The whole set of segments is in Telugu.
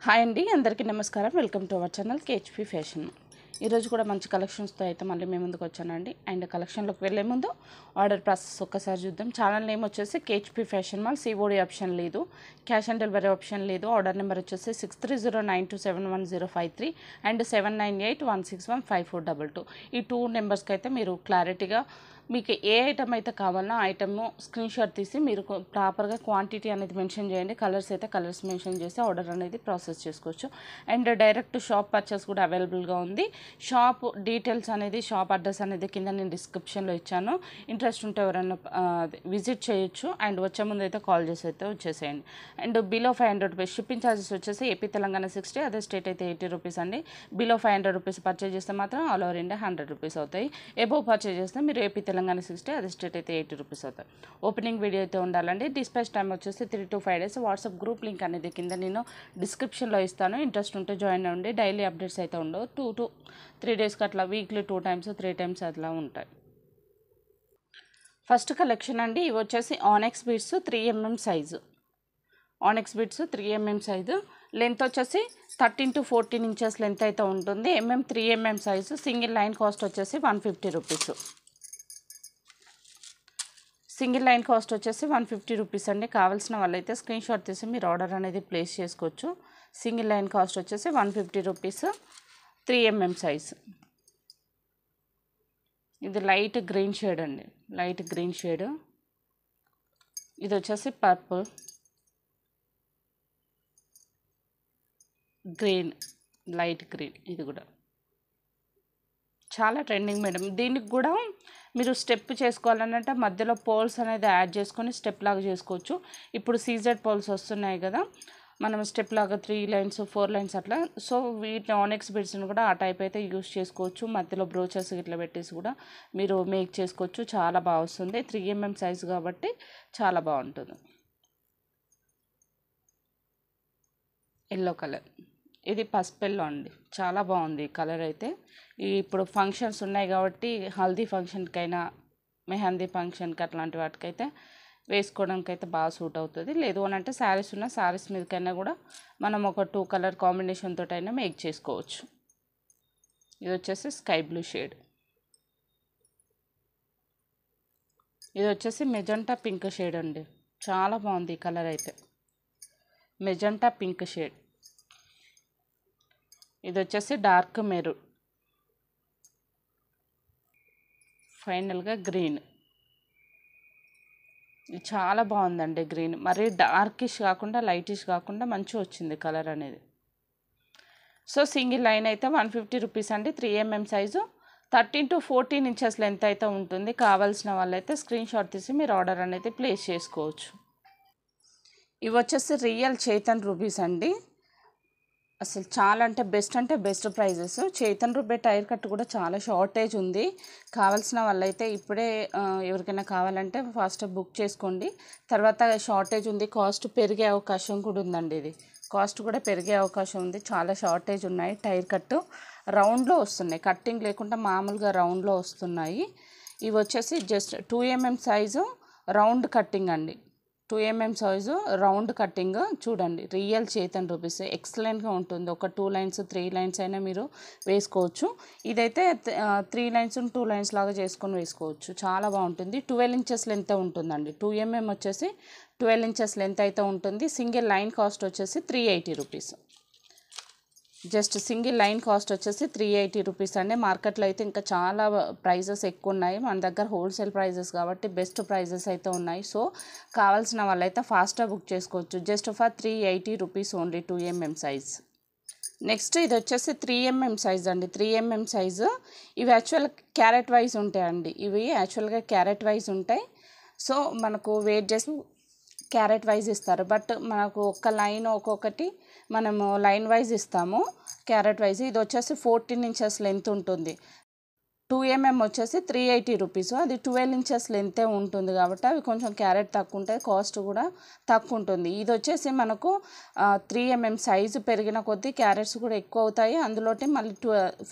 హాయ్ అండి, అందరికీ నమస్కారం. Welcome to our channel కేహెచ్పి fashion. ఈరోజు కూడా మంచి కలెక్షన్స్తో అయితే మళ్ళీ మేము ముందుకు వచ్చానండి. అండ్ కలెక్షన్లోకి వెళ్ళే ముందు ఆర్డర్ ప్రాసెస్ ఒక్కసారి చూద్దాం. ఛానల్ నేమ్ వచ్చేసి కేహెచ్పి ఫ్యాషన్ మాల్. సిఓడి ఆప్షన్ లేదు, క్యాష్ ఆన్ డెలివరీ ఆప్షన్ లేదు. ఆర్డర్ నెంబర్ వచ్చేసి 6309271053 అండ్ 7981615422. ఈ 2 నెంబర్స్కి అయితే మీరు క్లారిటీగా మీకు ఏ ఐటమ్ అయితే కావాలన్నా ఆ ఐటమ్ స్క్రీన్ షాట్ తీసి మీరు ప్రాపర్గా క్వాంటిటీ అనేది మెన్షన్ చేయండి. కలర్స్ అయితే కలర్స్ మెన్షన్ చేసి ఆర్డర్ అనేది ప్రాసెస్ చేసుకోవచ్చు. అండ్ డైరెక్ట్ షాప్ పర్చేస్ కూడా అవైలబుల్గా ఉంది. షాప్ డీటెయిల్స్ అనేది, షాప్ అడ్రస్ అనేది కింద నేను డిస్క్రిప్షన్లో ఇచ్చాను. ఇంట్రెస్ట్ ఉంటే ఎవరైనా విజిట్ చేయొచ్చు. అండ్ వచ్చే ముందు అయితే కాల్ చేసి అయితే వచ్చేసేయండి. And below 500 rupees shipping charges వచ్చేసి ఏపీ తెలంగాణ 60, అదే స్టేట్ అయితే 80 రూపీస్ అండి. బిలో 500 రూపీస్ పర్చేజ్ చేస్తే మాత్రం ఆల్ ఓవర్ ఇండియా 100 రూపీస్ అవుతాయి. ఎబోవ్ పర్చేజ్ చేస్తే మీరు ఏపీ తెలంగాణ 60, అదే స్టేట్ అయితే 80 రూపీస్ అవుతాయి. ఓపెనింగ్ వీడియో అయితే ఉండాలండి. డిస్పాచ్ టైం వచ్చేసి 3 to 5 days. WhatsApp group link అనేది కింద నేను డిస్క్రిప్షన్లో ఇస్తాను. ఇంట్రెస్ట్ ఉంటే జాయిన్ అవ్వండి. డైలీ అప్డేట్స్ అయితే ఉండవు. 2 to 3 daysకి అట్లా, వీక్లీ 2 times 3 times అట్లా ఉంటాయి. ఫస్ట్ కలెక్షన్ అండి, ఇవి వచ్చేసి ఆనెక్స్ beads 3mm size. ఆనెక్స్ beads 3mm size. Length వచ్చేసి 13 to 14 inches లెంత్ అయితే ఉంటుంది. 3mm size. Single line cost వచ్చేసి 150 రూపీస్. సింగిల్ లైన్ కాస్ట్ వచ్చేసి 150 రూపీస్ అండి. కావాల్సిన వాళ్ళైతే స్క్రీన్ షాట్ తీసి మీరు ఆర్డర్ అనేది ప్లేస్ చేసుకోవచ్చు. సింగిల్ లైన్ కాస్ట్ వచ్చేసి 150 రూపీస్. 3mm size. ఇది లైట్ గ్రీన్ షేడ్ అండి, లైట్ గ్రీన్ షేడ్. ఇది వచ్చేసి పర్పుల్, గ్రీన్, లైట్ గ్రీన్. ఇది కూడా చాలా ట్రెండింగ్ మేడం. దీనికి కూడా మీరు స్టెప్ చేసుకోవాలనంటే మధ్యలో పోల్స్ అనేది యాడ్ చేసుకొని స్టెప్ లాగా చేసుకోవచ్చు. ఇప్పుడు సీజెడ్ పోల్స్ వస్తున్నాయి కదా, మనం స్టెప్ లాగా 3 lines 4 lines అట్లా. సో వీటిని ఆనెక్స్ బీడ్స్ని కూడా ఆ టైప్ అయితే యూస్ చేసుకోవచ్చు. మధ్యలో బ్రోచెస్ ఇట్లా పెట్టేసి కూడా మీరు మేక్ చేసుకోవచ్చు. చాలా బాగా వస్తుంది. 3mm సైజు కాబట్టి చాలా బాగుంటుంది. ఎల్లో కలర్, ఇది పసుపెల్లో అండి. చాలా బాగుంది ఈ కలర్ అయితే. ఇప్పుడు ఫంక్షన్స్ ఉన్నాయి కాబట్టి హల్దీ ఫంక్షన్కైనా, మెహందీ ఫంక్షన్కి అట్లాంటి వాటికైతే వేసుకోవడానికి అయితే బాగా సూట్ అవుతుంది. లేదు అని అంటే శారీస్ ఉన్న శారీస్ మీదకైనా కూడా మనం ఒక 2 కలర్ కాంబినేషన్ తోటి అయినా మేక్ చేసుకోవచ్చు. ఇది వచ్చేసి స్కై బ్లూ షేడ్. ఇది వచ్చేసి మెజెంటా పింక్ షేడ్ అండి. చాలా బాగుంది ఈ కలర్ అయితే. Magenta pink shade. ఇది వచ్చేసి డార్క్ మెరూన్. ఫైనల్గా గ్రీన్. ఇది చాలా బాగుందండి గ్రీన్. మరీ డార్కిష్ కాకుండా లైటిష్ కాకుండా మంచిగా వచ్చింది కలర్ అనేది. సో సింగిల్ లైన్ అయితే 150 రూపీస్ అండి. 3mm size. 13 to 14 inches length అయితే ఉంటుంది. కావాల్సిన వాళ్ళైతే స్క్రీన్ షాట్ తీసి మీరు ఆర్డర్ అనేది ప్లేస్ చేసుకోవచ్చు. ఇవి వచ్చేసి రియల్ చైతన్ రూబీస్ అండి. అసలు చాలా అంటే బెస్ట్ ప్రైజెస్. చైతన్ రూబే టైర్ కట్ కూడా చాలా షార్టేజ్ ఉంది. కావాల్సిన వాళ్ళైతే ఇప్పుడే ఎవరికైనా కావాలంటే ఫాస్ట్ బుక్ చేసుకోండి. తర్వాత షార్టేజ్ ఉంది, కాస్ట్ పెరిగే అవకాశం కూడా ఉందండి. ఇది కాస్ట్ కూడా పెరిగే అవకాశం ఉంది. చాలా షార్టేజ్ ఉన్నాయి. టైర్ కట్ రౌండ్లో వస్తున్నాయి, కట్టింగ్ లేకుండా మామూలుగా రౌండ్లో వస్తున్నాయి. ఇవి వచ్చేసి just 2mm size round cutting అండి. 2mm size round cutting. చూడండి, రియల్ చైతన్ రూబీస్ ఎక్సలెంట్గా ఉంటుంది. ఒక 2 lines 3 lines అయినా మీరు వేసుకోవచ్చు. ఇదైతే 3 lines 2 lines లాగా చేసుకొని వేసుకోవచ్చు. చాలా బాగుంటుంది. 12 inches లెంత్ ఉంటుందండి. 2mm వచ్చేసి 12 inches లెంత్ అయితే ఉంటుంది. సింగిల్ లైన్ కాస్ట్ వచ్చేసి 380 rupees. Just single line cost వచ్చేసి 380 రూపీస్ అండి. మార్కెట్లో అయితే ఇంకా చాలా ప్రైజెస్ ఎక్కువ ఉన్నాయి. మన దగ్గర హోల్సేల్ ప్రైజెస్ కాబట్టి బెస్ట్ ప్రైజెస్ అయితే ఉన్నాయి. సో కావాల్సిన వాళ్ళైతే ఫాస్ట్గా బుక్ చేసుకోవచ్చు. Just for 380 rupees only. 2mm size. Next ఇది వచ్చేసి 3mm సైజ్ అండి. 3mm size. ఇవి యాక్చువల్ క్యారెట్ వైజ్ ఉంటాయండి. ఇవి యాక్చువల్గా క్యారెట్ వైజ్ ఉంటాయి. సో మనకు వెయిట్ చేసి క్యారెట్ వైజ్ ఇస్తారు. బట్ మనకు ఒక్క లైన్ ఒక్కొక్కటి మనము లైన్ వైజ్ ఇస్తాము క్యారెట్ వైజ్. ఇది వచ్చేసి 14 inches లెంత్ ఉంటుంది. 2mm వచ్చేసి 380 రూపీస్. అది 12 ఇంచెస్ లెంతే ఉంటుంది కాబట్టి అవి కొంచెం క్యారెట్ తక్కువ ఉంటాయి, కాస్ట్ కూడా తక్కువ ఉంటుంది. ఇది వచ్చేసి మనకు 3mm సైజు పెరిగిన కొద్దీ క్యారెట్స్ కూడా ఎక్కువ అవుతాయి. అందులోటి మళ్ళీ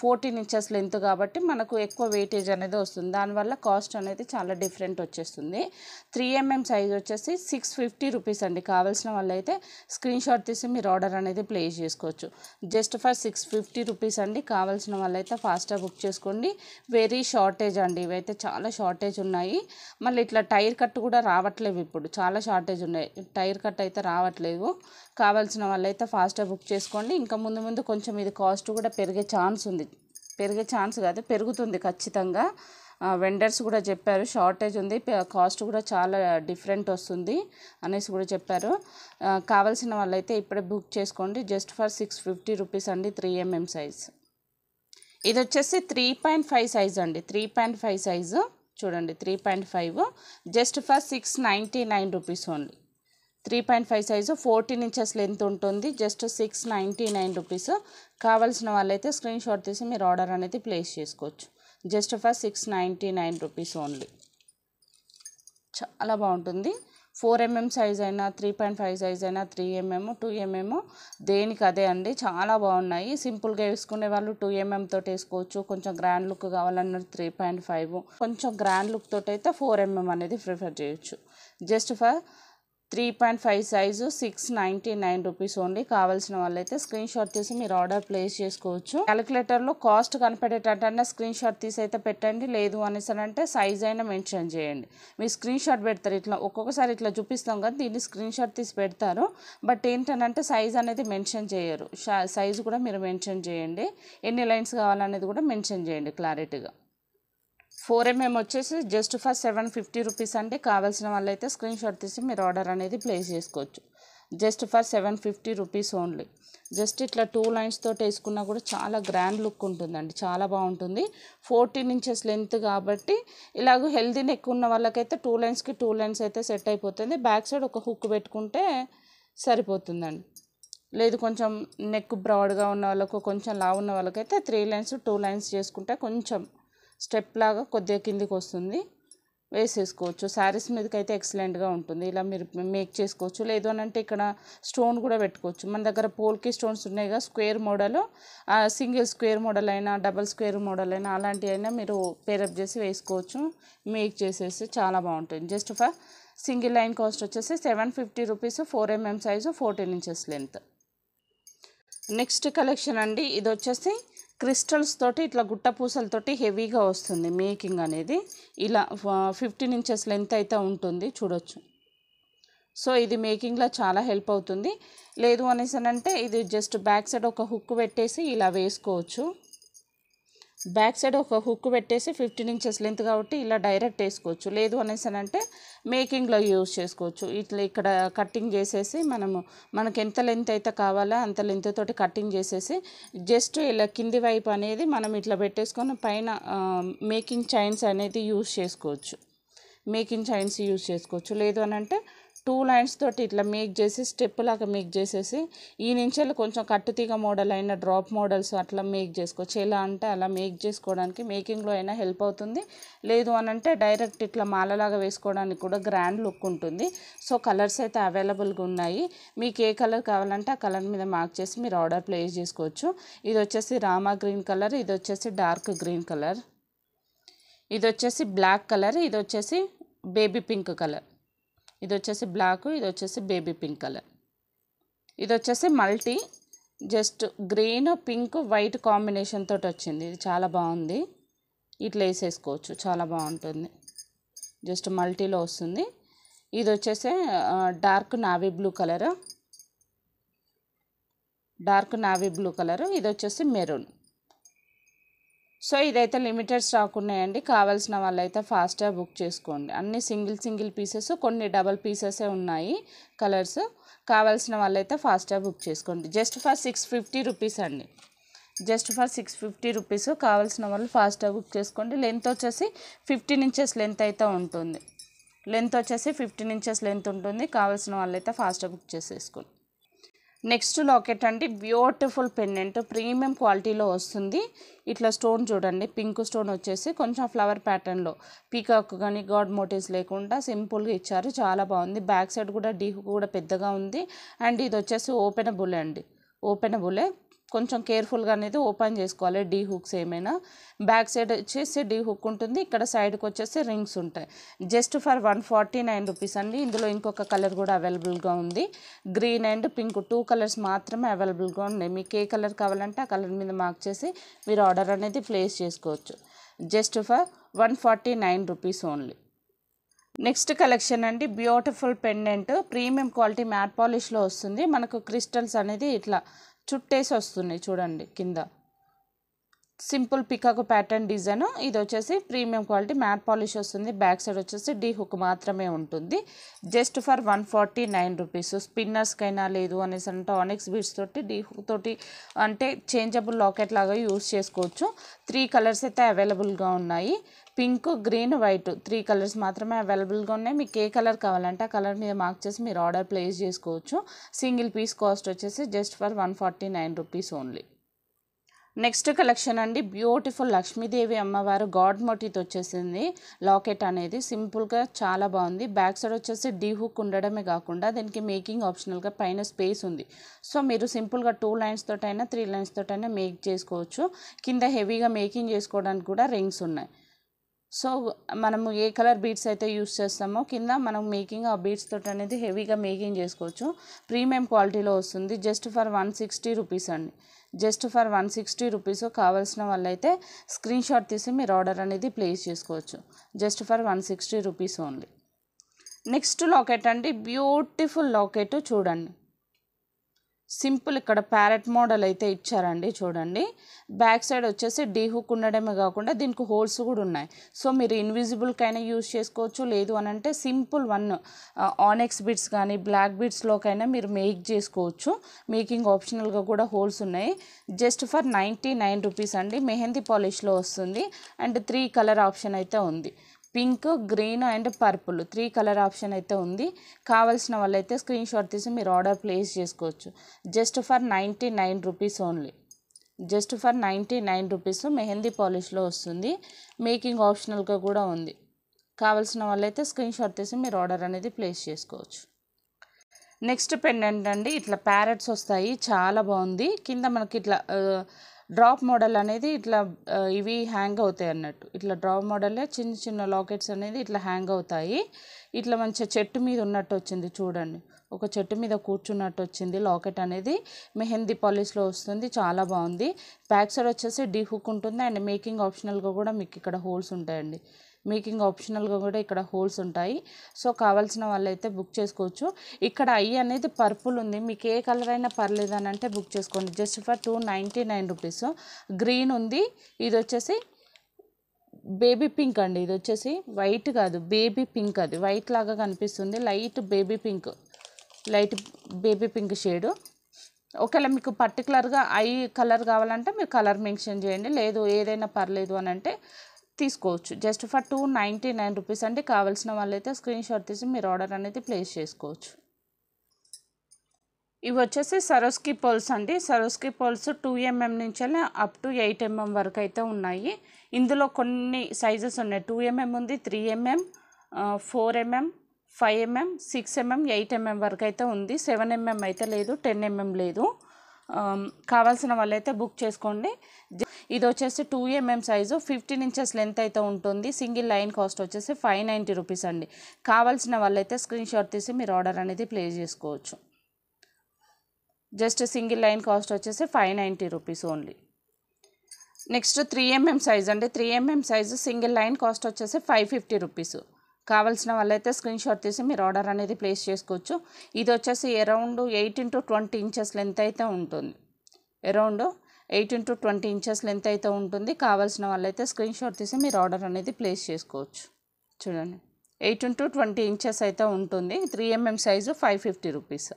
14 ఇంచెస్ లెంత్ కాబట్టి మనకు ఎక్కువ వెయిటేజ్ అనేది వస్తుంది. దానివల్ల కాస్ట్ అనేది చాలా డిఫరెంట్ వచ్చేస్తుంది. 3mm సైజ్ వచ్చేసి 650 రూపీస్ అండి. కావాల్సిన వాళ్ళైతే స్క్రీన్ షాట్ తీసి మీరు ఆర్డర్ అనేది ప్లేస్ చేసుకోవచ్చు. జస్ట్ ఫర్ 650 రూపీస్ అండి. కావాల్సిన వాళ్ళైతే ఫాస్ట్గా బుక్ చేసుకోండి. వెరీ షార్టేజ్ అండి, ఇవైతే చాలా షార్టేజ్ ఉన్నాయి. మళ్ళీ ఇట్లా టైర్ కట్ కూడా రావట్లేవు, ఇప్పుడు చాలా షార్టేజ్ ఉన్నాయి. టైర్ కట్ అయితే రావట్లేదు. కావాల్సిన వాళ్ళైతే ఫాస్ట్గా బుక్ చేసుకోండి. ఇంకా ముందు ముందు కొంచెం ఇది కాస్ట్ కూడా పెరిగే ఛాన్స్ ఉంది. పెరిగే ఛాన్స్ కాదు, పెరుగుతుంది ఖచ్చితంగా. వెండర్స్ కూడా చెప్పారు షార్టేజ్ ఉంది, కాస్ట్ కూడా చాలా డిఫరెంట్ వస్తుంది అనేసి కూడా చెప్పారు. కావాల్సిన వాళ్ళైతే ఇప్పుడే బుక్ చేసుకోండి. జస్ట్ ఫర్ 650 రూపీస్ అండి. 3mm size. ఇది వచ్చేసి 3.5 సైజ్ అండి. 3.5 సైజు చూడండి, 3.5 just for 699 rupees only. 3.5 size 14 inches length ఉంటుంది. Just 699 rupees. కావాల్సిన వాళ్ళైతే స్క్రీన్ షాట్ తీసి మీరు ఆర్డర్ అనేది ప్లేస్ చేసుకోవచ్చు. Just for 699 rupees only. చాలా బాగుంటుంది. 4mm సైజ్ అయినా 3.5 సైజ్ అయినా 3mm 2mm దేనికి అదే అండి, చాలా బాగున్నాయి. సింపుల్గా వేసుకునే వాళ్ళు 2mm తోటి వేసుకోవచ్చు. కొంచెం గ్రాండ్ లుక్ కావాలన్నారు 3.5, కొంచెం గ్రాండ్ లుక్ తోటి అయితే 4mm అనేది ప్రిఫర్ చేయొచ్చు. Just for 3.5 size 699 rupees only. కావాల్సిన వాళ్ళైతే స్క్రీన్ షాట్ తీసి మీరు ఆర్డర్ ప్లేస్ చేసుకోవచ్చు. క్యాలిక్యులేటర్లో కాస్ట్ కనిపెట్టేటంటే స్క్రీన్ షాట్ తీసి అయితే పెట్టండి, లేదు అనేసి అంటే సైజ్ అయినా మెన్షన్ చేయండి. మీరు స్క్రీన్ షాట్ పెడతారు, ఇట్లా ఒక్కొక్కసారి ఇట్లా చూపిస్తాం కదా, దీన్ని స్క్రీన్ షాట్ తీసి పెడతారు. బట్ ఏంటంటే సైజ్ అనేది మెన్షన్ చేయరు. సైజు కూడా మీరు మెన్షన్ చేయండి, ఎన్ని లైన్స్ కావాలనేది కూడా మెన్షన్ చేయండి క్లారిటీగా. 4mm వచ్చేసి జస్ట్ ఫర్ 750 రూపీస్ అండి. కావాల్సిన వాళ్ళైతే స్క్రీన్ షాట్ తీసి మీరు ఆర్డర్ అనేది ప్లేస్ చేసుకోవచ్చు. Just for 750 rupees only. Just ఇట్లా 2 లైన్స్ తోటి వేసుకున్నా కూడా చాలా గ్రాండ్ లుక్ ఉంటుందండి, చాలా బాగుంటుంది. 14 ఇంచెస్ లెంత్ కాబట్టి ఇలాగ హెల్దీ నెక్ ఉన్న వాళ్ళకైతే 2 లైన్స్కి 2 లైన్స్ అయితే సెట్ అయిపోతుంది. బ్యాక్ సైడ్ ఒక హుక్ పెట్టుకుంటే సరిపోతుందండి. లేదు కొంచెం నెక్ బ్రాడ్గా ఉన్న వాళ్ళకు, కొంచెం లావు ఉన్న వాళ్ళకైతే 3 లైన్స్ 2 లైన్స్ చేసుకుంటే కొంచెం స్టెప్ లాగా కొద్దిగా కిందికి వస్తుంది, వేసేసుకోవచ్చు. శారీస్ మీదకి అయితే ఎక్సలెంట్గా ఉంటుంది. ఇలా మీరు మేక్ చేసుకోవచ్చు. లేదు అని అంటే ఇక్కడ స్టోన్ కూడా పెట్టుకోవచ్చు. మన దగ్గర పోల్కి స్టోన్స్ ఉన్నాయిగా, square model, single square model అయినా డబల్ స్క్వేర్ మోడల్ అయినా అలాంటివి అయినా మీరు పేరప్ చేసి వేసుకోవచ్చు. మేక్ చేసేసి చాలా బాగుంటుంది. Just for single line cost వచ్చేసి 750 rupees. 4mm size 14 inches length. Next collection అండి, ఇది వచ్చేసి క్రిస్టల్స్ తోటి ఇట్లా గుట్ట పూసలతోటి హెవీగా వస్తుంది మేకింగ్ అనేది. ఇలా 15 ఇంచెస్ లెంత్ అయితే ఉంటుంది, చూడొచ్చు. సో ఇది మేకింగ్లో చాలా హెల్ప్ అవుతుంది. లేదు అనేసి అంటే ఇది జస్ట్ బ్యాక్ సైడ్ ఒక హుక్ పెట్టేసి ఇలా వేసుకోవచ్చు. బ్యాక్ సైడ్ ఒక హుక్ పెట్టేసి 15 ఇంచెస్ లెంత్ కాబట్టి ఇలా డైరెక్ట్ వేసుకోవచ్చు. లేదు అనేసి అంటే మేకింగ్లో యూజ్ చేసుకోవచ్చు. ఇట్లా ఇక్కడ కటింగ్ చేసేసి మనకు ఎంత లెంత్ అయితే కావాలో అంత లెంత్ తోటి కటింగ్ చేసేసి జస్ట్ ఇలా కింది వైపు అనేది మనం ఇట్లా పెట్టేసుకొని పైన మేకింగ్ చైన్స్ అనేది యూజ్ చేసుకోవచ్చు. లేదు అని అంటే 2 లైన్స్ తోటి ఇట్లా మేక్ చేసి స్టెప్ లాగా మేక్ చేసేసి ఈ నుంచి కొంచెం కట్టుతీగ మోడల్ అయిన డ్రాప్ మోడల్స్ అట్లా మేక్ చేసుకోవచ్చు. ఎలా అంటే అలా మేక్ చేసుకోవడానికి మేకింగ్లో అయినా హెల్ప్ అవుతుంది. లేదు అని అంటే డైరెక్ట్ ఇట్లా మాలలాగా వేసుకోవడానికి కూడా గ్రాండ్ లుక్ ఉంటుంది. సో కలర్స్ అయితే అవైలబుల్గా ఉన్నాయి. మీకు ఏ కలర్ కావాలంటే ఆ కలర్ మీద మార్క్ చేసి మీరు ఆర్డర్ ప్లేస్ చేసుకోవచ్చు. ఇది వచ్చేసి రామా గ్రీన్ కలర్, ఇది వచ్చేసి డార్క్ గ్రీన్ కలర్, ఇది వచ్చేసి బ్లాక్ కలర్, ఇది వచ్చేసి బేబీ పింక్ కలర్, ఇది వచ్చేసి బ్లాక్, ఇది వచ్చేసి బేబీ పింక్ కలర్, ఇది వచ్చేసి multi just green pink white combination తోటి వచ్చింది. ఇది చాలా బాగుంది. ఇట్లా వేసేసుకోవచ్చు, చాలా బాగుంటుంది. జస్ట్ మల్టీలో వస్తుంది. ఇది వచ్చేసి డార్క్ నావీ బ్లూ కలర్, ఇది వచ్చేసి మెరూన్. సో ఇదైతే లిమిటెడ్ స్టాక్ ఉన్నాయండి. కావాల్సిన వాళ్ళైతే ఫాస్ట్గా బుక్ చేసుకోండి. అన్ని సింగిల్ పీసెస్, కొన్ని డబల్ పీసెసే ఉన్నాయి కలర్స్. కావాల్సిన వాళ్ళైతే ఫాస్ట్గా బుక్ చేసుకోండి. జస్ట్ ఫర్ 650 రూపీస్ అండి. Just for 650 rupees. కావాల్సిన వాళ్ళు ఫాస్ట్గా బుక్ చేసుకోండి. లెంత్ వచ్చేసి 15 ఇంచెస్ లెంత్ అయితే ఉంటుంది. 15 ఇంచెస్ లెంత్ ఉంటుంది. కావాల్సిన వాళ్ళైతే ఫాస్ట్గా బుక్ చేసేసుకోండి. నెక్స్ట్ లాకెట్ అండి బ్యూటిఫుల్ పెండెంట్ ప్రీమియం క్వాలిటీలో వస్తుంది. ఇట్లా స్టోన్ చూడండి, పింక్ స్టోన్ వచ్చేసి కొంచెం ఫ్లవర్ ప్యాటర్న్లో పీకాక్ కానీ గాడ్ మోటివ్స్ లేకుండా సింపుల్గా ఇచ్చారు. చాలా బాగుంది. బ్యాక్ సైడ్ కూడా డీ హుక్ కూడా పెద్దగా ఉంది. అండ్ ఇది వచ్చేసి ఓపెనబుల్ అండి, ఓపెనబులే. కొంచెం కేర్ఫుల్గా అనేది ఓపెన్ చేసుకోవాలి డీ హుక్స్ ఏమైనా. బ్యాక్ సైడ్ వచ్చేసి డీ హుక్ ఉంటుంది, ఇక్కడ సైడ్కి వచ్చేసి రింగ్స్ ఉంటాయి. జస్ట్ ఫర్ 149 రూపీస్ అండి. ఇందులో ఇంకొక కలర్ కూడా అవైలబుల్గా ఉంది. గ్రీన్ అండ్ పింక్ 2 కలర్స్ మాత్రమే అవైలబుల్గా ఉన్నాయి. మీకు ఏ కలర్ కావాలంటే ఆ కలర్ మీద మార్క్ చేసి మీరు ఆర్డర్ అనేది ప్లేస్ చేసుకోవచ్చు. Just for 149 rupees only. Next collection అండి beautiful pendant premium quality matte పాలిష్లో వస్తుంది. మనకు క్రిస్టల్స్ అనేది ఇట్లా చుట్టేసి వస్తున్నాయి చూడండి. కింద సింపుల్ పికాకు ప్యాటర్న్ డిజైన్. ఇది వచ్చేసి ప్రీమియం క్వాలిటీ మ్యాట్ పాలిష్ వస్తుంది. బ్యాక్ సైడ్ వచ్చేసి డీ హుక్ మాత్రమే ఉంటుంది. Just for 149 rupees. స్పిన్నర్స్కైనా లేదు అనేసి అంటే ఆనిక్స్ బీడ్స్ తోటి డీ హుక్ తోటి అంటే చేంజబుల్ లాకెట్ లాగా యూస్ చేసుకోవచ్చు. 3 కలర్స్ అయితే అవైలబుల్గా ఉన్నాయి. పింక్, గ్రీన్, వైట్ 3 కలర్స్ మాత్రమే అవైలబుల్గా ఉన్నాయి. మీకు ఏ కలర్ కావాలంటే ఆ కలర్ మీద మార్క్ చేసి మీరు ఆర్డర్ ప్లేస్ చేసుకోవచ్చు. సింగిల్ పీస్ కాస్ట్ వచ్చేసి just for 149 rupees only. Next collection అండి బ్యూటిఫుల్ లక్ష్మీదేవి అమ్మవారు గాడ్ మోటివ్తో వచ్చేసింది లాకెట్ అనేది. సింపుల్గా చాలా బాగుంది. బ్యాక్ సైడ్ వచ్చేసి డీ హుక్ ఉండడమే కాకుండా దీనికి మేకింగ్ ఆప్షనల్గా పైన స్పేస్ ఉంది. సో మీరు సింపుల్గా 2 లైన్స్ తోటైనా 3 లైన్స్ తోటైనా మేక్ చేసుకోవచ్చు. కింద హెవీగా మేకింగ్ చేసుకోవడానికి కూడా రింగ్స్ ఉన్నాయి. సో మనము ఏ కలర్ బీడ్స్ అయితే యూస్ చేస్తామో కింద మనం మేకింగ్ ఆ బీడ్స్ తోటి అనేది హెవీగా మేకింగ్ చేసుకోవచ్చు. ప్రీమియం క్వాలిటీలో వస్తుంది. జస్ట్ ఫర్ 160 రూపీస్ అండి. Just for 160 rupees. కావాల్సిన వాళ్ళైతే స్క్రీన్ షాట్ తీసి మీరు ఆర్డర్ అనేది ప్లేస్ చేసుకోవచ్చు. Just for 160 rupees only. Next locket అండి బ్యూటిఫుల్ లాకెట్ చూడండి. సింపుల్ ఇక్కడ ప్యారెట్ మోడల్ అయితే ఇచ్చారండి చూడండి. బ్యాక్ సైడ్ వచ్చేసి డీ హుక్ ఉండడమే కాకుండా దీనికి హోల్స్ కూడా ఉన్నాయి. సో మీరు ఇన్విజిబుల్కైనా యూజ్ చేసుకోవచ్చు. లేదు అని అంటే సింపుల్ ఆనెక్స్ బీడ్స్ కానీ బ్లాక్ బీడ్స్లోకైనా మీరు మేక్ చేసుకోవచ్చు. మేకింగ్ ఆప్షనల్గా కూడా హోల్స్ ఉన్నాయి. జస్ట్ ఫర్ 99 రూపీస్ అండి. మెహందీ పాలిష్లో వస్తుంది. అండ్ 3 కలర్ ఆప్షన్ అయితే ఉంది. Pink, green and purple 3 colour option అయితే ఉంది. కావాల్సిన వాళ్ళైతే స్క్రీన్ షాట్ తీసి మీరు ఆర్డర్ ప్లేస్ చేసుకోవచ్చు. Just for 99 rupees only. Just for 99 rupees. Mehndi పాలిష్లో వస్తుంది. మేకింగ్ ఆప్షనల్గా కూడా ఉంది. కావాల్సిన వాళ్ళైతే స్క్రీన్ షాట్ తీసి మీరు ఆర్డర్ అనేది ప్లేస్ చేసుకోవచ్చు. నెక్స్ట్ పెండెంట్ అండి ఇట్లా ప్యారెట్స్ వస్తాయి. చాలా బాగుంది. కింద మనకి ఇట్లా డ్రాప్ మోడల్ అనేది ఇట్లా ఇవి హ్యాంగ్ అవుతాయి అన్నట్టు. ఇట్లా డ్రాప్ మోడలే చిన్న చిన్న లాకెట్స్ అనేది ఇట్లా హ్యాంగ్ అవుతాయి. ఇట్లా మంచిగా చెట్టు మీద ఉన్నట్టు వచ్చింది చూడండి. ఒక చెట్టు మీద కూర్చున్నట్టు వచ్చింది లాకెట్ అనేది. మెహందీ పాలిష్లో వస్తుంది. చాలా బాగుంది. బ్యాక్ సైడ్ వచ్చేసి డీ హుక్ ఉంటుంది. అండ్ మేకింగ్ ఆప్షనల్గా కూడా మీకు ఇక్కడ హోల్స్ ఉంటాయండి. మేకింగ్ ఆప్షనల్గా కూడా ఇక్కడ హోల్స్ ఉంటాయి. సో కావాల్సిన వాళ్ళైతే బుక్ చేసుకోవచ్చు. ఇక్కడ ఐ అనేది పర్పుల్ ఉంది. మీకు ఏ కలర్ అయినా పర్లేదు అని అంటే బుక్ చేసుకోండి. Just for 299 rupees. గ్రీన్ ఉంది. ఇది వచ్చేసి బేబీ పింక్ అండి. ఇది వచ్చేసి వైట్ కాదు, బేబీ పింక్. అది వైట్ లాగా కనిపిస్తుంది. Light baby pink, light baby pink shade. ఒకవేళ మీకు పర్టికులర్గా ఐ కలర్ కావాలంటే మీరు కలర్ మెన్షన్ చేయండి. లేదు ఏదైనా పర్లేదు అని అంటే తీసుకోవచ్చు. జస్ట్ ఫర్ 299 రూపీస్ అండి. కావాల్సిన వాళ్ళైతే స్క్రీన్ షాట్ తీసి మీరు ఆర్డర్ అనేది ప్లేస్ చేసుకోవచ్చు. ఇవి వచ్చేసి సరోస్కి పర్ల్స్ అండి. సరోస్కి పర్ల్స్ 2 mm నుంచి అప్ టు 8 mm వరకు అయితే ఉన్నాయి. ఇందులో కొన్ని సైజెస్ ఉన్నాయి. 2 mm ఉంది, 3 mm, 4 mm, 5 mm, 6 mm, 8 mm వరకు అయితే ఉంది. 7 mm అయితే లేదు, 10 mm లేదు. కావాల్సిన వాళ్ళైతే బుక్ చేసుకోండి. ఇది వచ్చేసి 2 mm సైజు, 15 ఇంచెస్ లెంత్ అయితే ఉంటుంది. సింగిల్ లైన్ కాస్ట్ వచ్చేసి 590 రూపీస్ అండి. కావాల్సిన వాళ్ళైతే స్క్రీన్ షాట్ తీసి మీరు ఆర్డర్ అనేది ప్లేస్ చేసుకోవచ్చు. జస్ట్ సింగిల్ లైన్ కాస్ట్ వచ్చేసి 590 rupees only. Next 3 mm size అండి. 3 mm size single line cost వచ్చేసి 550 రూపీస్. కావాల్సిన వాళ్ళైతే స్క్రీన్ షాట్ తీసి మీరు ఆర్డర్ అనేది ప్లేస్ చేసుకోవచ్చు. ఇది వచ్చేసి అరౌండ్ 8 into 20 ఇంచెస్ లెంత్ అయితే ఉంటుంది. అరౌండ్ 8 into 20 ఇంచెస్ లెంత్ అయితే ఉంటుంది. కావాల్సిన వాళ్ళైతే స్క్రీన్ షాట్ తీసి మీరు ఆర్డర్ అనేది ప్లేస్ చేసుకోవచ్చు. చూడండి 8 into 20 ఇంచెస్ అయితే ఉంటుంది. 3 mm size 550 rupees.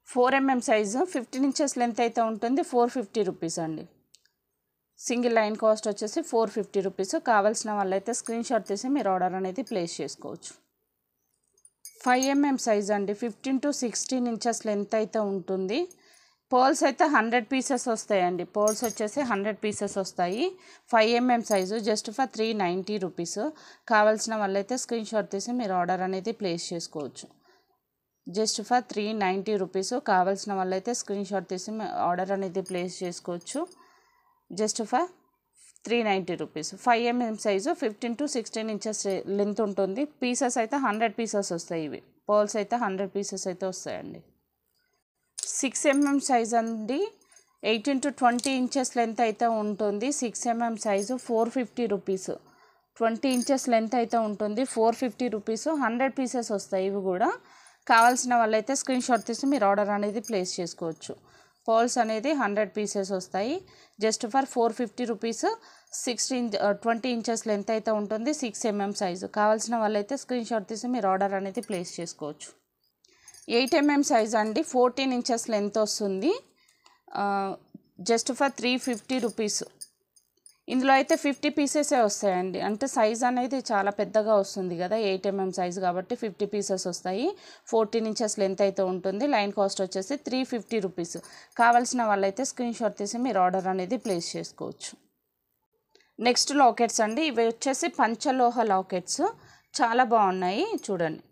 4 mm size 15 inches length అయితే ఉంటుంది. 450 రూపీస్ అండి. సింగిల్ లైన్ కాస్ట్ వచ్చేసి 450 రూపీస్. కావాల్సిన వాళ్ళైతే స్క్రీన్ షాట్ తీసి మీరు ఆర్డర్ అనేది ప్లేస్ చేసుకోవచ్చు. 5mm సైజ్ అండి, 15 to 16 ఇంచెస్ లెంత్ అయితే ఉంటుంది. పర్ల్స్ అయితే 100 పీసెస్ వస్తాయండి. పర్ల్స్ వచ్చేసి 100 పీసెస్ వస్తాయి. 5mm size, just for 390 rupees. కావాల్సిన వాళ్ళైతే స్క్రీన్ షాట్ తీసి మీరు ఆర్డర్ అనేది ప్లేస్ చేసుకోవచ్చు. Just for 390 rupees. కావాల్సిన వాళ్ళైతే స్క్రీన్ షాట్ తీసి ఆర్డర్ అనేది ప్లేస్ చేసుకోవచ్చు. Just for 390 rupees. 5mm size, 15 to 16 inches length ఉంటుంది. పీసెస్ అయితే 100 పీసెస్ వస్తాయి. ఇవి పర్ల్స్ అయితే 100 పీసెస్ అయితే వస్తాయండి. 6mm సైజ్ అండి, 18 to 20 ఇంచెస్ లెంత్ అయితే ఉంటుంది. 6mm size 450 rupees. 20 inches length అయితే ఉంటుంది, 450 రూపీస్. 100 పీసెస్ వస్తాయి ఇవి కూడా. కావాల్సిన వాళ్ళైతే స్క్రీన్ షాట్ తీసి మీరు ఆర్డర్ అనేది ప్లేస్ చేసుకోవచ్చు. పర్ల్స్ అనేది 100 పీసెస్ వస్తాయి. Just for 450 rupees. 20 inches length అయితే ఉంటుంది. 6mm size. కావాల్సిన వాళ్ళైతే స్క్రీన్ షాట్ తీసి మీరు ఆర్డర్ అనేది ప్లేస్ చేసుకోవచ్చు. 8mm సైజ్ అండి, 14 ఇంచెస్ లెంత్ వస్తుంది. Just for 350 rupees. ఇందులో అయితే 50 పీసెసే వస్తాయండి. అంటే సైజ్ అనేది చాలా పెద్దగా వస్తుంది కదా, 8mm సైజ్ కాబట్టి 50 పీసెస్ వస్తాయి. 14 ఇంచెస్ లెంత్ అయితే ఉంటుంది. లైన్ కాస్ట్ వచ్చేసి 350 రూపీస్. కావాల్సిన వాళ్ళైతే స్క్రీన్ షాట్ తీసి మీరు ఆర్డర్ అనేది ప్లేస్ చేసుకోవచ్చు. నెక్స్ట్ లాకెట్స్ అండి, ఇవి వచ్చేసి పంచలోహ లాకెట్స్. చాలా బాగున్నాయి చూడండి.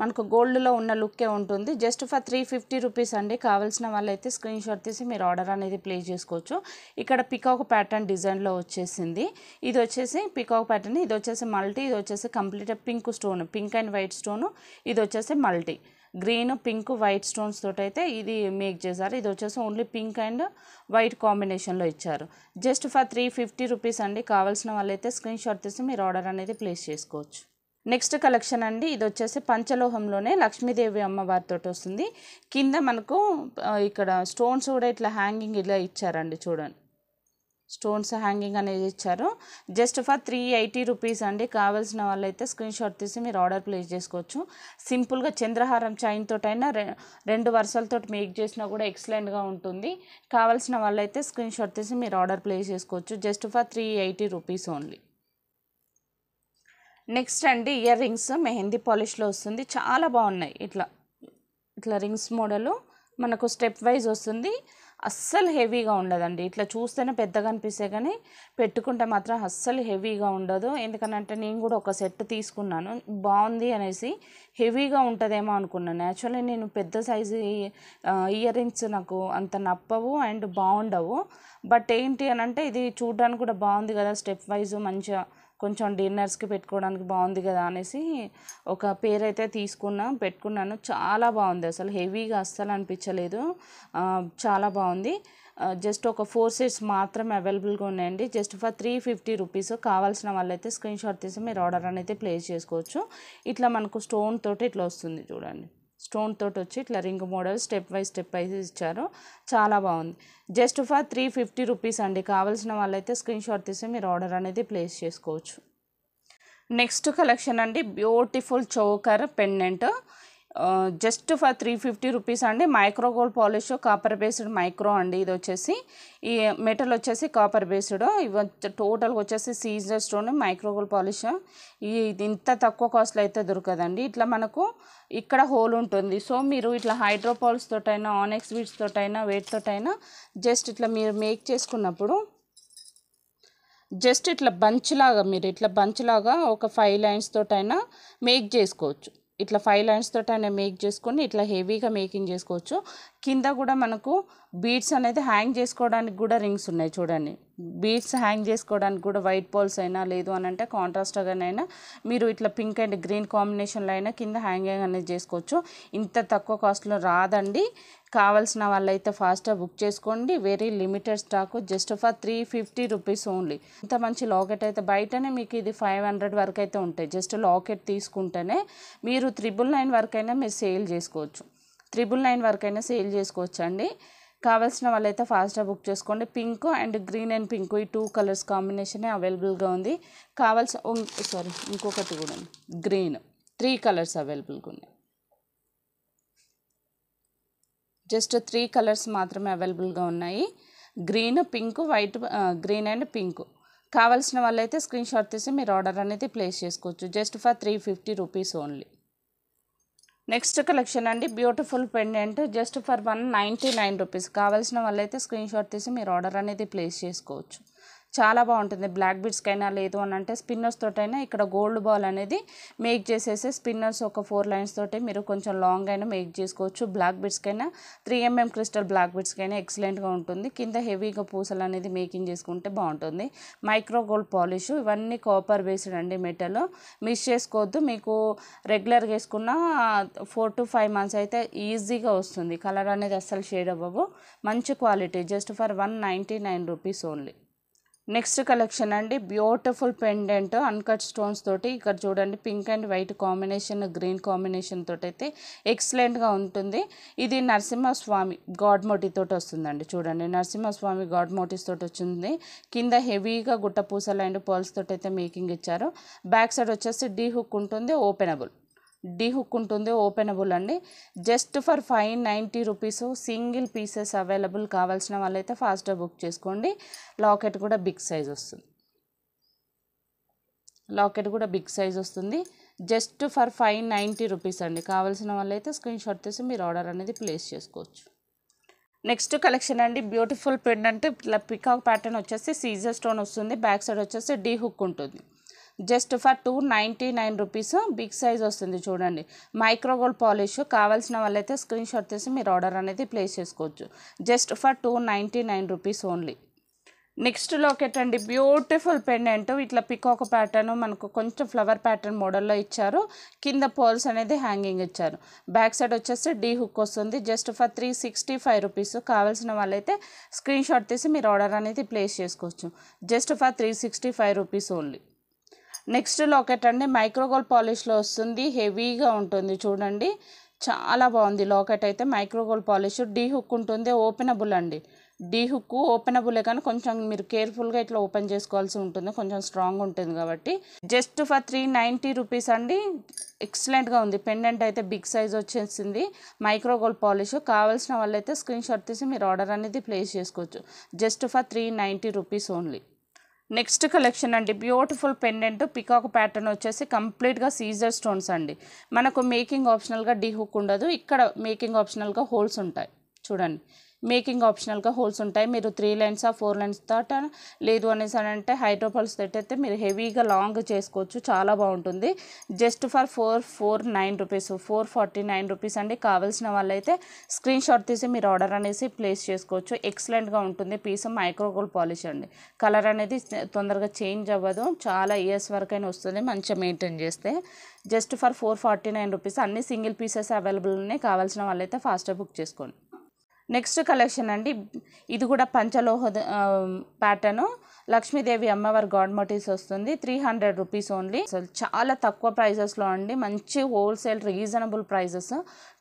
మనకు గోల్డ్లో ఉన్న లుక్కే ఉంటుంది. జస్ట్ ఫర్ 350 రూపీస్ అండి. కావాల్సిన వాళ్ళైతే స్క్రీన్ షాట్ తీసి మీరు ఆర్డర్ అనేది ప్లేస్ చేసుకోవచ్చు. ఇక్కడ పికాక్ ప్యాటర్న్ డిజైన్లో వచ్చేసింది. ఇది వచ్చేసి పికాక్ ప్యాటర్న్, ఇది వచ్చేసి మల్టీ, ఇది వచ్చేసి complete pink stone, pink and white stone. ఇది వచ్చేసి multi green, pink, white stones తోటి అయితే ఇది మేక్ చేశారు. ఇది వచ్చేసి ఓన్లీ పింక్ అండ్ వైట్ కాంబినేషన్లో ఇచ్చారు. జస్ట్ ఫర్ 350 రూపీస్ అండి. కావాల్సిన వాళ్ళైతే స్క్రీన్ షాట్ తీసి మీరు ఆర్డర్ అనేది ప్లేస్ చేసుకోవచ్చు. నెక్స్ట్ కలెక్షన్ అండి, ఇది వచ్చేసి పంచలోహంలోనే లక్ష్మీదేవి అమ్మవారితో వస్తుంది. కింద మనకు ఇక్కడ స్టోన్స్ కూడా ఇట్లా హ్యాంగింగ్ ఇలా ఇచ్చారండి చూడండి. స్టోన్స్ హ్యాంగింగ్ అనేది ఇచ్చారు. జస్ట్ ఫర్ 380 రూపీస్ అండి. కావాల్సిన వాళ్ళైతే స్క్రీన్ షాట్ తీసి మీరు ఆర్డర్ ప్లేస్ చేసుకోవచ్చు. సింపుల్గా చంద్రహారం చైన్ తోటైనా 2 వరుసలతో మేక్ చేసినా కూడా ఎక్సలెంట్గా ఉంటుంది. కావాల్సిన వాళ్ళైతే స్క్రీన్ షాట్ తీసి మీరు ఆర్డర్ ప్లేస్ చేసుకోవచ్చు. Just for 380 rupees only. Next అండి, ఇయర్ రింగ్స్ మెహందీ పాలిష్లో వస్తుంది. చాలా బాగున్నాయి. ఇట్లా రింగ్స్ మోడలు మనకు స్టెప్ వైజ్ వస్తుంది. అస్సలు హెవీగా ఉండదండి. ఇట్లా చూస్తేనే పెద్దగా అనిపిస్తే కానీ పెట్టుకుంటే మాత్రం అస్సలు హెవీగా ఉండదు. ఎందుకనంటే నేను కూడా ఒక సెట్ తీసుకున్నాను, బాగుంది అనేసి. హెవీగా ఉంటుందేమో అనుకున్నాను. యాక్చువల్లీ నేను పెద్ద సైజు ఇయర్ రింగ్స్ నాకు అంత నప్పవు అండ్ బాగుండవు. బట్ ఏంటి అని అంటే ఇది చూడడానికి కూడా బాగుంది కదా, స్టెప్ వైజ్ మంచిగా కొంచెం డిన్నర్స్కి పెట్టుకోవడానికి బాగుంది కదా అనేసి ఒక పేరు అయితే పెట్టుకున్నాను. చాలా బాగుంది. అసలు హెవీగా అస్సలు అనిపించలేదు. చాలా బాగుంది. జస్ట్ ఒక 4 సెట్స్ మాత్రమే అవైలబుల్గా ఉన్నాయండి. Just for 350 rupees. కావాల్సిన వాళ్ళైతే స్క్రీన్ షాట్ తీసి మీరు ఆర్డర్ అనేది ప్లేస్ చేసుకోవచ్చు. ఇట్లా మనకు స్టోన్ తోటి ఇట్లా వస్తుంది చూడండి. స్టోన్ తోటి వచ్చి ఇట్లా రింగ్ మోడల్ స్టెప్ వైజ్ ఇచ్చారు. చాలా బాగుంది. జస్ట్ ఫర్ 350 రూపీస్ అండి. కావాల్సిన వాళ్ళైతే స్క్రీన్ షాట్ తీసి మీరు ఆర్డర్ అనేది ప్లేస్ చేసుకోవచ్చు. నెక్స్ట్ కలెక్షన్ అండి, beautiful choker pendant. Just for 350 rupees అండి. Micro gold polish, copper based micro అండి. ఇది వచ్చేసి ఈ మెటల్ వచ్చేసి కాపర్ బేస్డ్. ఇవి టోటల్గా వచ్చేసి seizer stone, micro gold polish. ఇది ఇంత తక్కువ కాస్ట్లో అయితే దొరకదండి. ఇట్లా మనకు ఇక్కడ హోల్ ఉంటుంది. సో మీరు ఇట్లా హైడ్రోపాల్స్ తోటైనా, ఆనెక్స్ బీడ్స్ తోటైనా, వెయిట్ తోటైనా జస్ట్ ఇట్లా మీరు మేక్ చేసుకున్నప్పుడు జస్ట్ ఇట్లా బంచ్ లాగా ఒక 5 లైన్స్ తోటైనా మేక్ చేసుకోవచ్చు. ఇట్లా 5 లైన్స్ తోటైనా మేక్ చేసుకొని ఇట్లా హెవీగా మేకింగ్ చేసుకోవచ్చు. కింద కూడా మనకు బీడ్స్ అనేది హ్యాంగ్ చేసుకోవడానికి కూడా రింగ్స్ ఉన్నాయి చూడండి. బీడ్స్ హ్యాంగ్ చేసుకోవడానికి కూడా వైట్ పాల్స్ అయినా, లేదు అని అంటే కాంట్రాస్ట్గానైనా మీరు ఇట్లా పింక్ అండ్ గ్రీన్ కాంబినేషన్లో అయినా కింద హ్యాంగింగ్ అనేది చేసుకోవచ్చు. ఇంత తక్కువ కాస్ట్లో రాదండి. కావాల్సిన వాళ్ళైతే ఫాస్ట్గా బుక్ చేసుకోండి. Very limited stock. Just for 350 rupees only. ఇంత మంచి లాకెట్ అయితే బయటనే మీకు ఇది 500 వరకు అయితే ఉంటాయి. జస్ట్ లాకెట్ తీసుకుంటేనే మీరు 999 వరకైనా మీరు సేల్ చేసుకోవచ్చు. 999 వరకైనా సేల్ చేసుకోవచ్చు అండి. కావాల్సిన వాళ్ళైతే ఫాస్ట్గా బుక్ చేసుకోండి. Pink and green and pink ఈ 2 కలర్స్ కాంబినేషనే అవైలబుల్గా ఉంది. ఇంకొకటి కూడా గ్రీన్, 3 కలర్స్ అవైలబుల్గా ఉన్నాయి. జస్ట్ 3 కలర్స్ మాత్రమే అవైలబుల్గా ఉన్నాయి. Green, pink, white, green and pink. కావాల్సిన వాళ్ళైతే స్క్రీన్ షాట్ తీసి మీరు ఆర్డర్ అనేది ప్లేస్ చేసుకోవచ్చు. Just for 350 rupees only. Next collection అండి beautiful pendant just for 199 rupees. కావాల్సిన వాళ్ళైతే స్క్రీన్ షాట్ తీసి మీరు ఆర్డర్ అనేది ప్లేస్ చేసుకోవచ్చు. చాలా బాగుంటుంది. బ్లాక్ బీడ్స్కైనా లేదు అని అంటే స్పిన్నర్స్ తోటైనా ఇక్కడ గోల్డ్ బాల్ అనేది మేక్ చేసేసి స్పిన్నర్స్ ఒక 4 లైన్స్ తోటి మీరు కొంచెం లాంగ్ అయినా మేక్ చేసుకోవచ్చు. బ్లాక్ బీడ్స్కైనా 3mm క్రిస్టల్ బ్లాక్ బీడ్స్కైనా ఎక్సలెంట్గా ఉంటుంది. కింద హెవీగా పూసలు అనేది మేకింగ్ చేసుకుంటే బాగుంటుంది. మైక్రో గోల్డ్ పాలిష్ ఇవన్నీ కాపర్ బేస్డ్ అండి మెటల్. మిస్ చేసుకోవద్దు. మీకు రెగ్యులర్గా వేసుకున్న 4 to 5 మంత్స్ అయితే ఈజీగా వస్తుంది. కలర్ అనేది అస్సలు షేడ్ అవ్వవు. మంచి quality just for 199 rupees only. Next collection అండి బ్యూటిఫుల్ పెండెంట్ అన్కట్ స్టోన్స్ తోటి. ఇక్కడ చూడండి pink and white combination green combination తోటి అయితే ఎక్సలెంట్గా ఉంటుంది. ఇది నరసింహస్వామి గాడ్ మోటివ్ తోటి వస్తుందండి. చూడండి నరసింహస్వామి గాడ్ మోటివ్స్ తోటి వచ్చింది. కింద హెవీగా గుట్ట పూసలు అండ్ పర్ల్స్ తోటి అయితే మేకింగ్ ఇచ్చారు. బ్యాక్ సైడ్ వచ్చేసి డీ హుక్ ఉంటుంది, ఓపెనబుల్ డీ హుక్ ఉంటుంది, ఓపెనబుల్ అండి. Just for 590 rupees. Single pieces available. కావాల్సిన వాళ్ళైతే ఫాస్ట్గా బుక్ చేసుకోండి. లాకెట్ కూడా బిగ్ సైజ్ వస్తుంది. జస్ట్ ఫర్ 590 రూపీస్ అండి. కావాల్సిన వాళ్ళైతే స్క్రీన్ షాట్ తీసి మీరు ఆర్డర్ అనేది ప్లేస్ చేసుకోవచ్చు. నెక్స్ట్ కలెక్షన్ అండి బ్యూటిఫుల్ పెండెంట్ ఇట్లా పికాక్ ప్యాటర్న్ వచ్చేసి సీజర్ స్టోన్ వస్తుంది. బ్యాక్ సైడ్ వచ్చేసి డీ హుక్ ఉంటుంది. Just for 299 rupees. Big size వస్తుంది. చూడండి మైక్రో గోల్డ్ పాలిష్. కావాల్సిన వాళ్ళైతే స్క్రీన్ షాట్ తీసి మీరు ఆర్డర్ అనేది ప్లేస్ చేసుకోవచ్చు. Just for 299 rupees only. Next locket అండి బ్యూటిఫుల్ పెండెంట్ ఇట్లా పికాక్ ప్యాటర్న్ మనకు కొంచెం ఫ్లవర్ ప్యాటర్న్ మోడల్లో ఇచ్చారు. కింద పర్ల్స్ అనేది హ్యాంగింగ్ ఇచ్చారు. బ్యాక్ సైడ్ వచ్చేసి డీ హుక్ వస్తుంది. Just for 365 rupees. కావాల్సిన వాళ్ళైతే స్క్రీన్ షాట్ తీసి మీరు ఆర్డర్ అనేది ప్లేస్ చేసుకోవచ్చు. Just for 365 rupees only. Next locket అండి మైక్రో గోల్డ్ పాలిష్లో వస్తుంది. హెవీగా ఉంటుంది. చూడండి చాలా బాగుంది. లాకెట్ అయితే micro gold polish. D hook ఉంటుంది, ఓపెనబుల్ అండి. డీ హుక్ ఓపెనబులే కానీ కొంచెం మీరు కేర్ఫుల్గా ఇట్లా ఓపెన్ చేసుకోవాల్సి ఉంటుంది. కొంచెం స్ట్రాంగ్ ఉంటుంది కాబట్టి. జస్ట్ ఫర్ 390 రూపీస్ అండి. ఎక్సలెంట్గా ఉంది. పెండెంట్ అయితే బిగ్ సైజ్ వచ్చేసింది. Micro gold polish. కావాల్సిన వాళ్ళైతే స్క్రీన్ షాట్ తీసి మీరు ఆర్డర్ అనేది ప్లేస్ చేసుకోవచ్చు. Just for 390 rupees only. Next collection అండి బ్యూటిఫుల్ పెండెంట్ పికాక్ ప్యాటర్న్ వచ్చేసి కంప్లీట్గా సీజర్ స్టోన్స్ అండి. మనకు మేకింగ్ ఆప్షనల్గా డీ హుక్ ఉండదు. ఇక్కడ మేకింగ్ ఆప్షనల్గా హోల్స్ ఉంటాయి. చూడండి మేకింగ్ ఆప్షనల్గా హోల్స్ ఉంటాయి. మీరు 3 లైన్స్ 4 లైన్స్ తోట లేదు అనేసి అని అంటే హైడ్రోపల్స్ అయితే మీరు హెవీగా లాంగ్ చేసుకోవచ్చు. చాలా బాగుంటుంది. జస్ట్ ఫర్ 449 రూపీస్ 449 రూపీస్ అండి. కావాల్సిన వాళ్ళైతే స్క్రీన్ షాట్ తీసి మీరు ఆర్డర్ అనేసి ప్లేస్ చేసుకోవచ్చు. ఎక్సలెంట్గా ఉంటుంది. పీస్ మైక్రో గోల్డ్ పాలిష్ అండి. కలర్ అనేది తొందరగా చేంజ్ అవ్వదు. చాలా ఇయర్స్ వరకైనా వస్తుంది మంచిగా మెయింటైన్ చేస్తే. Just for 449 rupees. అన్ని సింగిల్ పీసెస్ అవైలబుల్ ఉన్నాయి. కావాల్సిన వాళ్ళైతే ఫాస్ట్గా బుక్ చేసుకోండి. నెక్స్ట్ కలెక్షన్ అండి ఇది కూడా పంచలోహ ప్యాటర్న్. లక్ష్మీదేవి అమ్మవారి గాడ్ మోటివ్స్ వస్తుంది. 300 రూపీస్ ఓన్లీ. అసలు చాలా తక్కువ ప్రైజెస్లో అండి. మంచి హోల్సేల్ రీజనబుల్ ప్రైజెస్.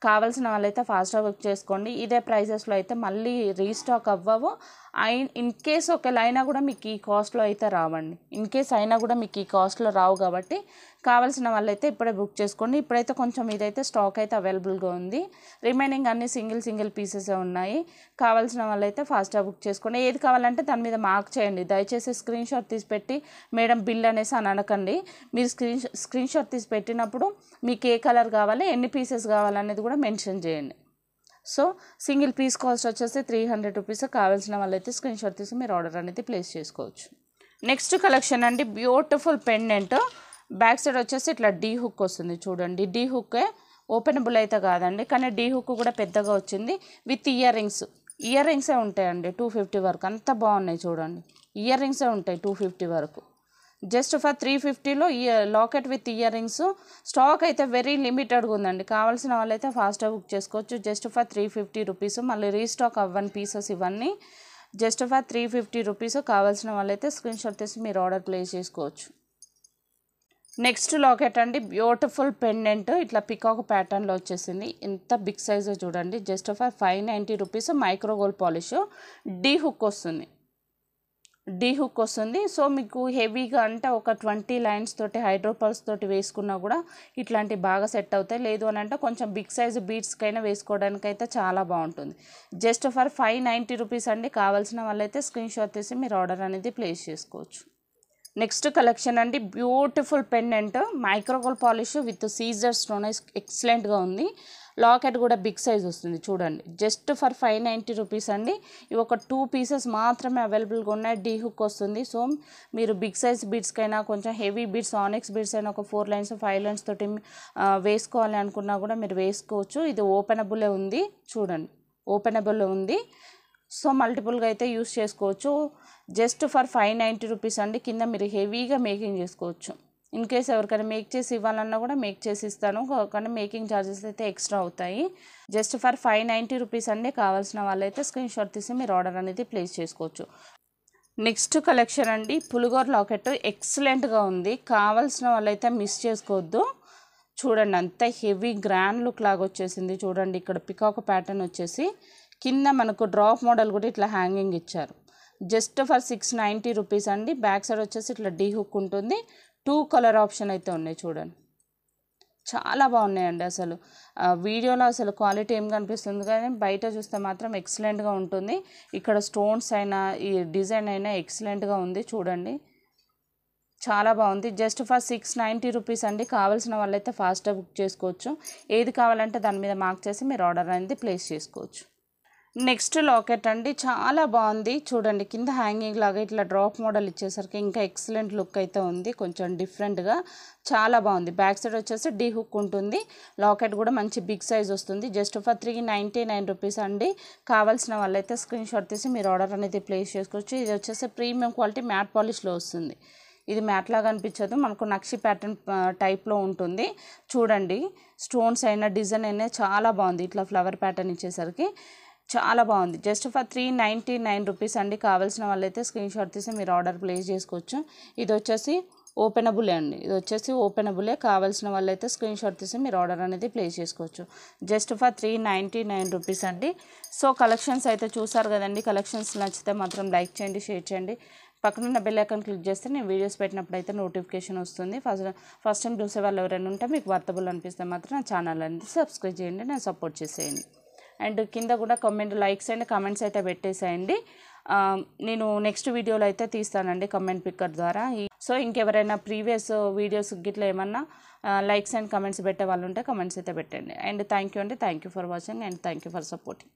కావాల్సిన వాళ్ళైతే ఫాస్ట్గా బుక్ చేసుకోండి. ఇదే ప్రైజెస్లో అయితే మళ్ళీ రీస్టాక్ అవ్వవు. ఇన్ కేస్ ఒకవేళ అయినా కూడా మీకు ఈ కాస్ట్లో అయితే రావండి. ఇన్ కేస్ అయినా కూడా మీకు ఈ కాస్ట్లో రావు కాబట్టి కావాల్సిన వాళ్ళైతే ఇప్పుడే బుక్ చేసుకోండి. ఇప్పుడైతే కొంచెం ఇదైతే స్టాక్ అయితే అవైలబుల్గా ఉంది. రిమైనింగ్ అన్ని సింగిల్ పీసెస్ ఉన్నాయి. కావాల్సిన వాళ్ళైతే ఫాస్ట్గా బుక్ చేసుకోండి. ఏది కావాలంటే దాని మీద మార్క్ చేయండి. దయచేసి స్క్రీన్ షాట్ తీసి పెట్టి మేడం బిల్ అనేసి అని అనకండి. మీరు స్క్రీన్ షాట్ తీసి పెట్టినప్పుడు మీకు ఏ కలర్ కావాలి ఎన్ని పీసెస్ కావాలనేది కూడా మెన్షన్ చేయండి. సో సింగిల్ పీస్ కాస్ట్ వచ్చేసి 300 రూపీస్. కావాల్సిన వాళ్ళైతే స్క్రీన్ షాట్ తీసి మీరు ఆర్డర్ అనేది ప్లేస్ చేసుకోవచ్చు. నెక్స్ట్ కలెక్షన్ అండి బ్యూటిఫుల్ పెండెంట్. బ్యాక్ సైడ్ వచ్చేసి ఇట్లా డీ హుక్ వస్తుంది. చూడండి డీ హుక్కే ఓపెనబుల్ అయితే కాదండి కానీ డీ హుక్ కూడా పెద్దగా వచ్చింది. విత్ ఇయర్ రింగ్సే ఉంటాయండి 250 వరకు. అంత బాగున్నాయి. చూడండి ఇయర్ రింగ్సే ఉంటాయి 250 వరకు. జస్ట్ ఫర్ 350లో locket with earrings. Stock అయితే వెరీ లిమిటెడ్గా ఉందండి. కావాల్సిన వాళ్ళైతే ఫాస్ట్గా బుక్ చేసుకోవచ్చు. Just for 350 rupees. మళ్ళీ రీస్టాక్ అవ్వని పీసెస్ ఇవన్నీ. Just for 350 rupees. కావాల్సిన వాళ్ళైతే స్క్రీన్ షాట్ తీసి మీరు ఆర్డర్ ప్లేస్ చేసుకోవచ్చు. నెక్స్ట్ లాకెట్ అండి బ్యూటిఫుల్ పెండెంట్ ఇట్లా పికాక్ ప్యాటర్న్లో వచ్చేసింది. ఎంత బిగ్ సైజ్ చూడండి. Just for 590 rupees. Micro gold polish. D hook వస్తుంది. సో మీకు హెవీగా అంటే ఒక 20 లైన్స్ తోటి హైడ్రోపల్స్ తోటి వేసుకున్నా కూడా ఇట్లాంటి బాగా సెట్ అవుతాయి. లేదు అని అంటే కొంచెం బిగ్ సైజ్ బీడ్స్కైనా వేసుకోవడానికైతే చాలా బాగుంటుంది. జస్ట్ ఫర్ 590 రూపీస్ అండి. కావాల్సిన వాళ్ళైతే స్క్రీన్ షాట్ తీసి మీరు ఆర్డర్ అనేది ప్లేస్ చేసుకోవచ్చు. నెక్స్ట్ కలెక్షన్ అండి, beautiful pendant micro gold polish with seizer stone ఎక్సలెంట్గా ఉంది. లాకెట్ కూడా బిగ్ సైజ్ వస్తుంది చూడండి. జస్ట్ ఫర్ 590 రూపీస్ అండి. ఇవి ఒక 2 పీసెస్ మాత్రమే అవైలబుల్గా ఉన్నాయి. డీ హుక్ వస్తుంది. సో మీరు బిగ్ సైజ్ బీడ్స్కైనా కొంచెం హెవీ బీడ్స్ ఆనెక్స్ బీడ్స్ అయినా ఒక 4 లైన్స్ 5 లైన్స్ తోటి వేసుకోవాలి అనుకున్నా కూడా మీరు వేసుకోవచ్చు. ఇది ఓపెనబులే ఉంది చూడండి, ఓపెనబుల్ ఉంది. సో మల్టిపుల్గా అయితే యూస్ చేసుకోవచ్చు. జస్ట్ ఫర్ 590 రూపీస్ అండి. కింద మీరు హెవీగా మేకింగ్ చేసుకోవచ్చు. ఇన్ కేస్ ఎవరికైనా మేక్ చేసి ఇవ్వాలన్నా కూడా మేక్ చేసి ఇస్తాను, కానీ మేకింగ్ ఛార్జెస్ అయితే ఎక్స్ట్రా అవుతాయి. జస్ట్ ఫర్ 590 రూపీస్ అండి. కావాల్సిన వాళ్ళైతే స్క్రీన్ షాట్ తీసి మీరు ఆర్డర్ అనేది ప్లేస్ చేసుకోవచ్చు. నెక్స్ట్ కలెక్షన్ అండి, పులిగోర లాకెట్ ఎక్సలెంట్గా ఉంది. కావాల్సిన వాళ్ళైతే మిస్ చేసుకోవద్దు. చూడండి అంత హెవీ గ్రాండ్ లుక్ లాగా వచ్చేసింది. చూడండి ఇక్కడ పికాక్ ప్యాటర్న్ వచ్చేసి కింద మనకు డ్రాప్ మోడల్ కూడా ఇట్లా హ్యాంగింగ్ ఇచ్చారు. జస్ట్ ఫర్ 690 రూపీస్ అండి. బ్యాక్ సైడ్ వచ్చేసి ఇట్లా డీ హుక్ ఉంటుంది. 2 కలర్ ఆప్షన్ అయితే ఉన్నాయి చూడండి, చాలా బాగున్నాయండి. అసలు వీడియోలో అసలు క్వాలిటీ ఏం కనిపిస్తుంది కానీ బయట చూస్తే మాత్రం ఎక్సలెంట్గా ఉంటుంది. ఇక్కడ స్టోన్స్ అయినా ఈ డిజైన్ అయినా ఎక్సలెంట్గా ఉంది చూడండి, చాలా బాగుంది. జస్ట్ ఫర్ 690 రూపీస్ అండి. కావాల్సిన వాళ్ళైతే ఫాస్ట్గా బుక్ చేసుకోవచ్చు. ఏది కావాలంటే దాని మీద మార్క్ చేసి మీరు ఆర్డర్ అనేది ప్లేస్ చేసుకోవచ్చు. నెక్స్ట్ లాకెట్ అండి, చాలా బాగుంది చూడండి. కింద హ్యాంగింగ్ లాగా ఇట్లా డ్రాప్ మోడల్ ఇచ్చేసరికి ఇంకా ఎక్సలెంట్ లుక్ అయితే ఉంది. కొంచెం డిఫరెంట్గా చాలా బాగుంది. బ్యాక్ సైడ్ వచ్చేసి డీ హుక్ ఉంటుంది. లాకెట్ కూడా మంచి బిగ్ సైజ్ వస్తుంది. జస్ట్ ఫర్ 399 రూపీస్ అండి. కావాల్సిన వాళ్ళైతే స్క్రీన్ షాట్ తీసి మీరు ఆర్డర్ అనేది ప్లేస్ చేసుకోవచ్చు. ఇది వచ్చేసి ప్రీమియం క్వాలిటీ మ్యాట్ పాలిష్లో వస్తుంది. ఇది మ్యాట్ లాగా అనిపించదు, మనకు నక్షి ప్యాటర్న్ టైప్లో ఉంటుంది. చూడండి స్టోన్స్ అయినా డిజైన్ అయినా చాలా బాగుంది. ఇట్లా ఫ్లవర్ ప్యాటర్న్ ఇచ్చేసరికి చాలా బాగుంది. జస్ట్ ఫర్ 399 రూపీస్ అండి. కావాల్సిన వాళ్ళైతే స్క్రీన్ షాట్ తీసి మీరు ఆర్డర్ ప్లేస్ చేసుకోవచ్చు. ఇది వచ్చేసి ఓపెనబులే అండి. ఇది వచ్చేసి ఓపెనబులే. కావాల్సిన వాళ్ళైతే స్క్రీన్ షాట్ తీసి మీరు ఆర్డర్ అనేది ప్లేస్ చేసుకోవచ్చు. జస్ట్ ఫర్ 399 రూపీస్ అండి. సో కలెక్షన్స్ అయితే చూసారు కదండి. కలెక్షన్స్ నచ్చితే మాత్రం లైక్ చేయండి, షేర్ చేయండి. పక్కనున్న బెల్ ఐకాన్ క్లిక్ చేస్తే నేను వీడియోస్ పెట్టినప్పుడు అయితే నోటిఫికేషన్ వస్తుంది. ఫస్ట్ టైం చూసే వాళ్ళు ఎవరైనా ఉంటే మీకు వర్తబుల్ అనిపిస్తే మాత్రం నా ఛానల్ అనేది సబ్స్క్రైబ్ చేయండి, నేను సపోర్ట్ చేసేయండి. అండ్ కింద కూడా కామెంట్ లైక్స్ అండ్ కామెంట్స్ అయితే పెట్టేసేయండి. నేను నెక్స్ట్ వీడియోలో అయితే తీస్తానండి కమెంట్ పిక్కర్ ద్వారా. సో ఇంకెవరైనా ప్రీవియస్ వీడియోస్ గిట్లా ఏమన్నా లైక్స్ అండ్ కమెంట్స్ పెట్టే వాళ్ళు ఉంటే కమెంట్స్ అయితే పెట్టండి. అండ్ థ్యాంక్ యూ అండి. Thank you for watching and thank you for supporting.